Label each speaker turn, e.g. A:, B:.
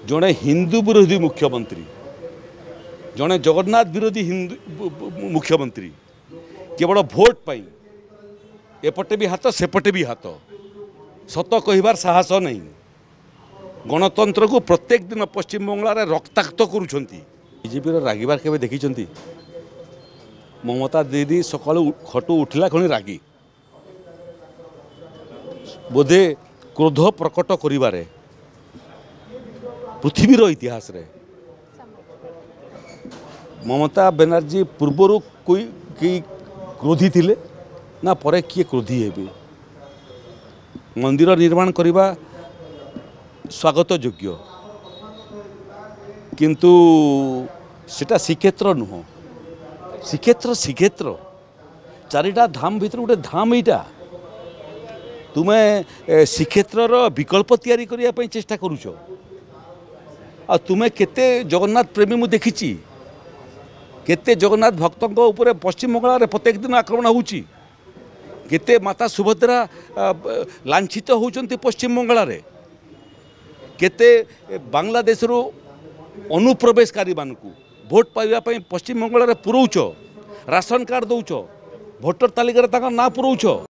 A: जड़े हिंदू विरोधी मुख्यमंत्री जड़े जगन्नाथ विरोधी हिंदू मुख्यमंत्री केवल भोट पाई एपटे भी हाथ सेपटे भी हाथ सत कहबार साहस नहीं गणतंत्र को प्रत्येक दिन पश्चिम बंगाल रक्ताक्त करुँच बीजेपी रागिबार केवे देखी ममता दीदी सकाळु खटु उठिला खनि रागी बोधे क्रोध प्रकट करिबारे पृथ्वीर इतिहास रे ममता बनर्जी पूर्वर कोई क्रोधी थिले ना परे किए क्रोधी हेबे मंदिर निर्माण करिबा स्वागत योग्य किंतु सेटा श्रीक्षेत्र नुह श्रीक्षेत्र चारिटा धाम भितर गोटे धाम यहाँ तुम्हें श्रीक्षेत्र विकल्प तैयारी करने चेष्टा करुच आ तुम्हें केते जगन्नाथ प्रेमी मु देखी केते जगन्नाथ भक्तों ऊपर पश्चिम बंगाल में प्रत्येक दिन आक्रमण होची केते माता सुभद्रा लांछित होती पश्चिम बंगाल में केते बांग्लादेश अनुप्रवेशकारी मानू भोट पाइबा पश्चिम बंगाल में पुरौच राशन कार्ड दौच भोटर तालिकार ना पुरौच।